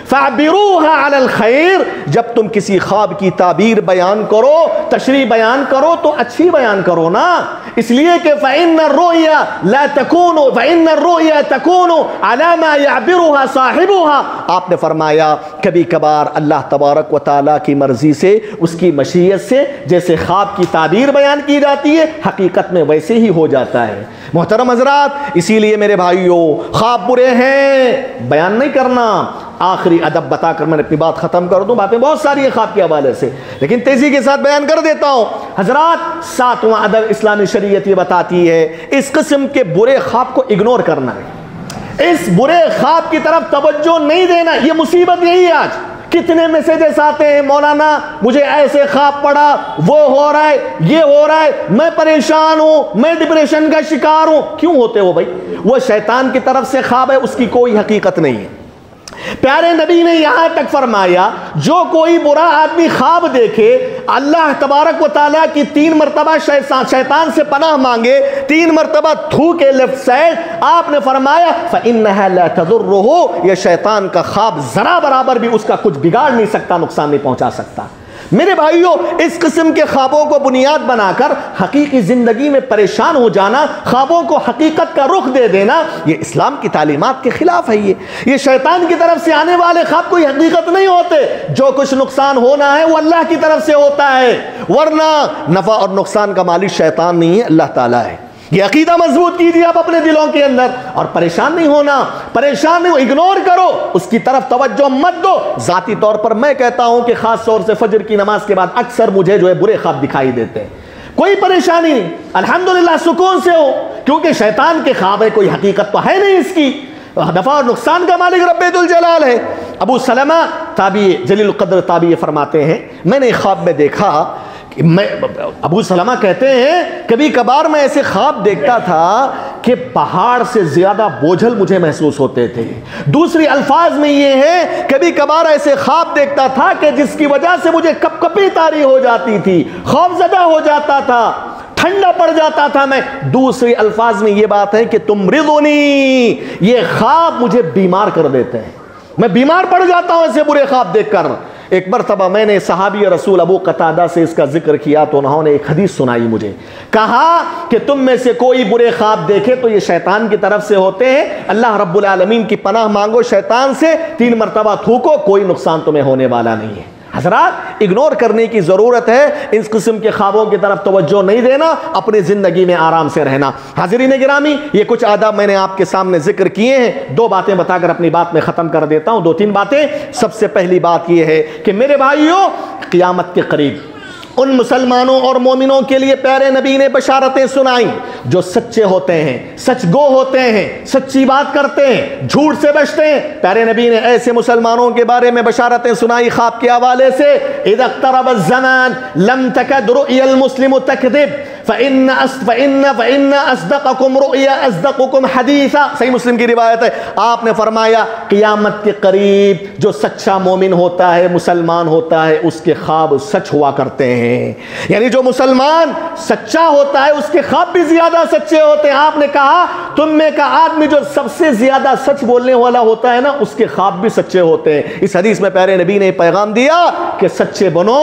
فعبروها علی الخیر، جب تم کسی خواب کی تعبیر بیان کرو، تشریح بیان کرو تو اچھی بیان کرو نا، اس لیے کہ فإن الرؤيا لا تكون فإن الرؤيا تكون على ما يعبرها صاحبها۔ آپ نے فرمایا کبھی کبھار اللہ تبارک و تعالیٰ کی مرضی سے، اس کی مشیت سے جیسے خواب کی تعبیر بیان کی جاتی ہے حقیقت میں ویسے ہی ہو جاتا ہے۔ محترم حضرات، اسی لیے میرے بھائیوں خواب برے ہیں بیان نہیں کرنا۔ آخری ادب بتا کر میں نے اپنی بات ختم کر دوں، باتیں بہت ساری ہیں خواب کے حوالے سے لیکن تیزی کے ساتھ بیان کر دیتا ہوں۔ حضرات، ساتواں ادب اسلامی شریعت یہ بتاتی ہے اس قسم کے برے خواب کو اگنور کرنا ہے، اس برے خواب کی طرف توجہ نہیں دینا۔ یہ مصیبت یہی ہے آج، کتنے میسیجز آتے ہیں، مولانا مجھے ایسے خواب پڑا، وہ ہو رہا ہے، یہ ہو رہا ہے، میں پریشان ہوں، میں ڈپریشن کا شکار ہوں۔ کیوں ہوتے ہو بھائی؟ وہ شیطان کی طرف سے خواب ہے، اس کی کوئی حقیقت نہیں ہے۔ پیارے نبی نے یہاں تک فرمایا جو کوئی برا آدمی خواب دیکھے، اللہ تبارک و تعالیٰ کی 3 مرتبہ شیطان سے پناہ مانگے، 3 مرتبہ تھوکے لیفٹ سائڈ، آپ نے فرمایا فَإِنَّهَا لَا تَضُرُّهُ، یہ شیطان کا خواب ذرا برابر بھی اس کا کچھ بگاڑ نہیں سکتا، نقصان نہیں پہنچا سکتا۔ میرے بھائیوں، اس قسم کے خوابوں کو بنیاد بنا کر حقیقی زندگی میں پریشان ہو جانا، خوابوں کو حقیقت کا رخ دے دینا، یہ اسلام کی تعلیمات کے خلاف ہے۔ یہ شیطان کی طرف سے آنے والے خواب کوئی حقیقت نہیں ہوتے۔ جو کچھ نقصان ہونا ہے وہ اللہ کی طرف سے ہوتا ہے، ورنہ نفع اور نقصان کا مالک شیطان نہیں ہے، اللہ تعالیٰ ہے۔ یہ عقیدہ مضبوط کیجیے آپ اپنے دلوں کے اندر، اور پریشان نہیں ہونا، پریشان نہیں، اگنور کرو، اس کی طرف توجہ مت دو۔ ذاتی طور پر میں کہتا ہوں کہ خاص طور سے فجر کی نماز کے بعد اکثر مجھے جو ہے برے خواب دکھائی دیتے ہیں۔ کوئی پریشانی نہیں، الحمدللہ سکون سے ہو، کیونکہ شیطان کے خواب ہے، کوئی حقیقت تو ہے نہیں اس کی، نفع اور نقصان کا مالک رب ذوالجلال ہے۔ ابو سلمہ تابعی جلیل القدر تابعی فرماتے ہیں میں نے خواب میں دیکھا، ابو سلمہ کہتے ہیں کبھی کبھار میں ایسے خواب دیکھتا تھا کہ پہاڑ سے زیادہ بوجھل مجھے محسوس ہوتے تھے۔ دوسری الفاظ میں یہ ہے کبھی کبھار ایسے خواب دیکھتا تھا کہ جس کی وجہ سے مجھے کپ کپی طاری ہو جاتی تھی، خوف زدہ ہو جاتا تھا، ٹھنڈا پڑ جاتا تھا میں۔ دوسری الفاظ میں یہ بات ہے کہ تمرضنی، یہ خواب مجھے بیمار کر دیتے ہیں، میں بیمار پڑ جاتا ہوں ایسے برے خواب دیکھ کر۔ ایک مرتبہ میں نے صحابی رسول ابو قتادہ سے اس کا ذکر کیا تو انہوں نے ایک حدیث سنائی مجھے، کہا کہ تم میں سے کوئی برے خواب دیکھے تو یہ شیطان کی طرف سے ہوتے ہیں، اللہ رب العالمین کی پناہ مانگو شیطان سے، 3 مرتبہ تھوکو، کوئی نقصان تمہیں ہونے والا نہیں ہے۔ حضرات، اگنور کرنے کی ضرورت ہے، اس قسم کے خوابوں کی طرف توجہ نہیں دینا، اپنی زندگی میں آرام سے رہنا۔ حاضرین گرامی، یہ کچھ آداب میں نے آپ کے سامنے ذکر کیے ہیں، 2 باتیں بتا کر اپنی بات میں ختم کر دیتا ہوں، 2-3 باتیں۔ سب سے پہلی بات یہ ہے کہ میرے بھائیوں، قیامت کے قریب ان مسلمانوں اور مومنوں کے لیے پیارے نبی نے بشارتیں سنائیں جو سچے ہوتے ہیں، سچ گو ہوتے ہیں، سچی بات کرتے ہیں، جھوٹ سے بچتے ہیں۔ پیارے نبی نے ایسے مسلمانوں کے بارے میں بشارتیں سنائی خواب کے حوالے سے، اذا اقترب الزمان لم تكد رؤيا المسلم تكذب فإن أصدقكم رؤيا أصدقكم حديثا۔ صحیح مسلم کی روایت ہے، آپ نے فرمایا قیامت کے قریب جو سچا مومن ہوتا ہے، مسلمان ہوتا ہے، اس کے خواب سچ ہوا کرتے ہیں۔ یعنی جو مسلمان سچا ہوتا ہے اس کے خواب بھی زیادہ سچے ہوتے ہیں۔ آپ نے کہا تم میں کا آدمی جو سب سے زیادہ سچ بولنے والا ہوتا ہے نا، اس کے خواب بھی سچے ہوتے ہیں۔ اس حدیث میں پیارے نبی نے پیغام دیا کہ سچے بنو،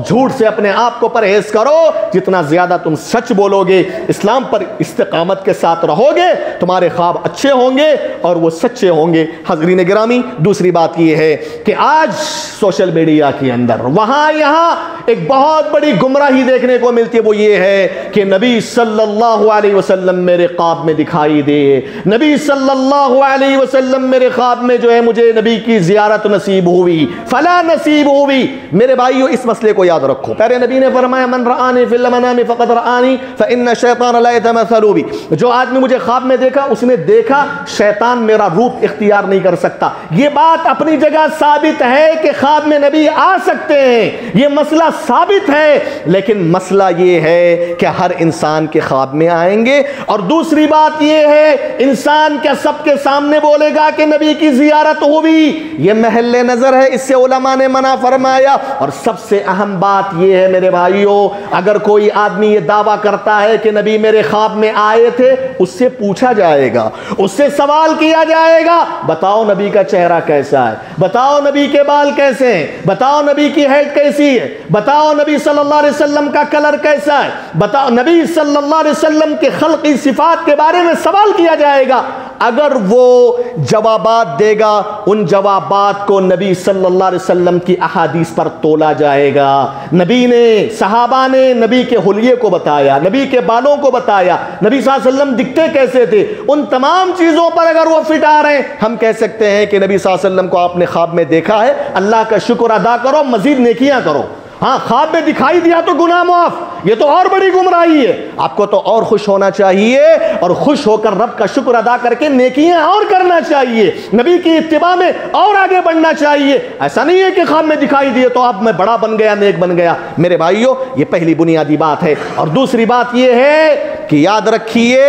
جھوٹ سے اپنے آپ کو پرہیز کرو، جتنا زیادہ تم سچ بولو گے، اسلام پر استقامت کے ساتھ رہو گے، تمہارے خواب اچھے ہوں گے اور وہ سچے ہوں گے۔ حضرین گرامی، دوسری بات یہ ہے کہ آج سوشل میڈیا کے اندر وہاں یہاں ایک بہت بڑی گمراہی دیکھنے کو ملتی ہے، وہ یہ ہے کہ نبی صلی اللہ علیہ وسلم میرے خواب میں دکھائی دکھائی دے. نبی صلی اللہ علیہ وسلم میرے خواب میں جو ہے مجھے نبی کی زیارت نصیب ہوئی، فلا نصیب ہوئی. میرے بھائیو اس مسئلے کو یاد رکھو. پیارے نبی نے فرمایا من رآنی فی المنام فقد رآنی فإن الشیطان لا يتمثل بی. جو آدمی مجھے خواب میں دیکھا اس نے دیکھا، شیطان میرا روپ اختیار نہیں کر سکتا. یہ بات اپنی جگہ ثابت ہے کہ خواب میں نبی آ سکتے ہیں، یہ مسئلہ ثابت ہے، لیکن مسئلہ یہ ہے کہ ہر انسان کے خواب میں آئیں گے. اور دوسری بات یہ ہے انسان کیا سب کے سامنے بولے گا کہ نبی کی زیارت ہوئی؟ یہ محل نظر ہے، اس سے علماء نے منع فرمایا. اور سب سے اہم بات یہ ہے میرے بھائیوں، اگر کوئی آدمی یہ دعویٰ کرتا ہے کہ نبی میرے خواب میں آئے تھے، اس سے پوچھا جائے گا، اس سے سوال کیا جائے گا، بتاؤ نبی کا چہرہ کیسا ہے، بتاؤ نبی کے بال کیسے ہیں، بتاؤ نبی کی ہیٹ کیسی ہے، بتاؤ نبی صلی اللہ علیہ وسلم کا کلر کیسا ہے، بتاؤ نبی صلی اللہ علیہ وسلم کے خلقی صفات کے بارے میں سوال کیا جائے گا. اگر وہ جوابات دے گا، ان جوابات کو نبی صلی اللہ علیہ وسلم کی احادیث پر تولا جائے گا. نبی نے، صحابہ نے نبی کے حلیے کو بتایا، نبی کے بالوں کو بتایا، نبی صلی اللہ علیہ وسلم دکھتے کیسے تھے، ان تمام چیزوں پر اگر وہ فٹ آ رہے ہیں، ہم کہہ سکتے ہیں کہ نبی صلی اللہ علیہ وسلم کو آپ نے خواب میں دیکھا ہے، اللہ کا شکر ادا کرو، مزید نیکیاں کرو. ہاں خواب میں دکھائی دیا تو گناہ معاف، یہ تو اور بڑی گمراہی ہے. آپ کو تو اور خوش ہونا چاہیے اور خوش ہو کر رب کا شکر ادا کر کے نیکیاں اور کرنا چاہیے، نبی کی اتباع میں اور آگے بڑھنا چاہیے. ایسا نہیں ہے کہ خواب میں دکھائی دیے تو اب میں بڑا بن گیا، نیک بن گیا. میرے بھائیو یہ پہلی بنیادی بات ہے. اور دوسری بات یہ ہے کہ یاد رکھیے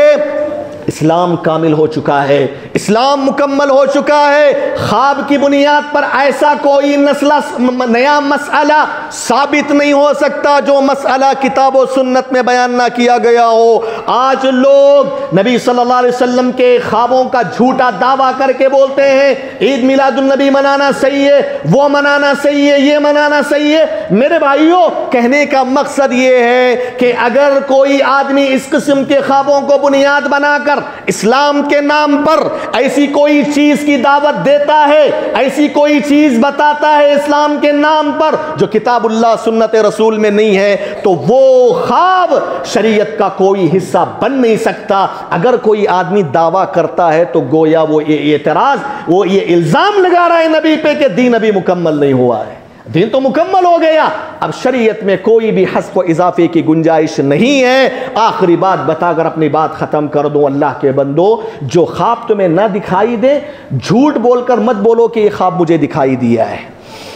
اسلام کامل ہو چکا ہے، اسلام مکمل ہو چکا ہے. خواب کی بنیاد پر ایسا کوئی نیا مسئلہ ثابت نہیں ہو سکتا جو مسئلہ کتاب و سنت میں بیان نہ کیا گیا ہو. آج لوگ نبی صلی اللہ علیہ وسلم کے خوابوں کا جھوٹا دعویٰ کر کے بولتے ہیں عید میلاد النبی منانا صحیح ہے، وہ منانا صحیح ہے، یہ منانا صحیح ہے. میرے بھائیوں کہنے کا مقصد یہ ہے کہ اگر کوئی آدمی اس قسم کے خوابوں کو بنیاد بنا کر اسلام کے نام پر ایسی کوئی چیز کی دعوت دیتا ہے، ایسی کوئی چیز بتاتا ہے اسلام کے نام پر جو کتاب اللہ سنت رسول میں نہیں ہے، تو وہ خواب شریعت کا کوئی حصہ بن نہیں سکتا. اگر کوئی آدمی دعویٰ کرتا ہے تو گویا وہ یہ اعتراض، وہ یہ الزام لگا رہا ہے نبی پہ کہ دین ابھی مکمل نہیں ہوا ہے. دین تو مکمل ہو گیا، اب شریعت میں کوئی بھی حذف و اضافے کی گنجائش نہیں ہے. آخری بات بتا کر اپنی بات ختم کر دوں، اللہ کے بندو جو خواب تمہیں نہ دکھائی دے، جھوٹ بول کر مت بولو کہ یہ خواب مجھے دکھائی دیا ہے.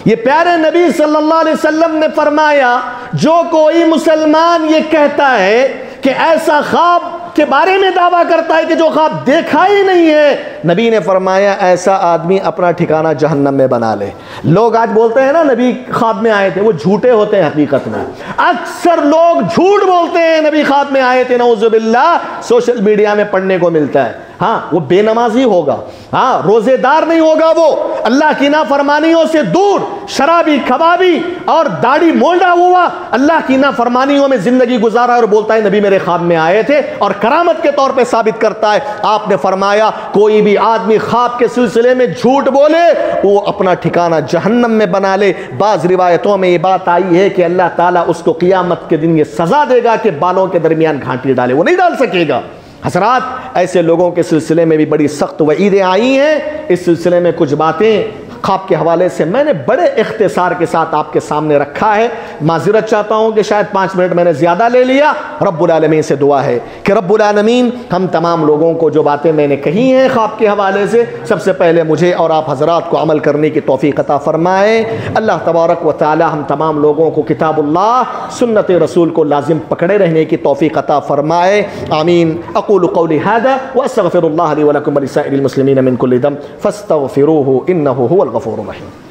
یہ پیارے نبی صلی اللہ علیہ وسلم نے فرمایا جو کوئی مسلمان یہ کہتا ہے کہ ایسا خواب کے بارے میں دعویٰ کرتا ہے کہ جو خواب دیکھا ہی نہیں ہے، نبی نے فرمایا ایسا آدمی اپنا ٹھکانہ جہنم میں بنا لے. لوگ آج بولتے ہیں نا نبی خواب میں آئے تھے، وہ جھوٹے ہوتے ہیں. حقیقت میں اکثر لوگ جھوٹ بولتے ہیں نبی خواب میں آئے تھے، نعوذ باللہ. سوشل میڈیا میں پڑھنے کو ملتا ہے. ہاں وہ بے نمازی ہوگا، ہاں روزے دار نہیں ہوگا، وہ اللہ کی نافرمانیوں سے دور، شرابی کبابی اور داڑھی مولڈا ہوا اللہ کی نافرمانیوں میں زندگی گزارا اور بولتا ہے نبی میرے خواب میں آئے تھے، اور کرامت کے طور پہ ثابت کرتا ہے. آپ نے فرمایا کوئی بھی آدمی خواب کے سلسلے میں جھوٹ بولے وہ اپنا ٹھکانہ جہنم میں بنا لے. بعض روایتوں میں یہ بات آئی ہے کہ اللہ تعالیٰ اس کو قیامت کے دن یہ سزا دے گا کہ بالوں کے درمیان گھانٹی ڈالے، وہ نہیں ڈال سکے گا. حضرات ایسے لوگوں کے سلسلے میں بھی بڑی سخت وعیدیں آئی ہیں. اس سلسلے میں کچھ باتیں خواب کے حوالے سے میں نے بڑے اختصار کے ساتھ آپ کے سامنے رکھا ہے. معذرت چاہتا ہوں کہ شاید 5 منٹ میں نے زیادہ لے لیا. رب العالمین سے دعا ہے کہ رب العالمین ہم تمام لوگوں کو جو باتیں میں نے کہی ہیں خواب کے حوالے سے، سب سے پہلے مجھے اور آپ حضرات کو عمل کرنے کی توفیق عطا فرمائے. اللہ تبارک و تعالی ہم تمام لوگوں کو کتاب اللہ سنت رسول کو لازم پکڑے رہنے کی توفیق عطا فرمائے. آمین. اقول قولی هذا واستغفر الله لي ولكم ولسائر المسلمين من كل ذنب فاستغفروه انه هو الغفور الرحیم.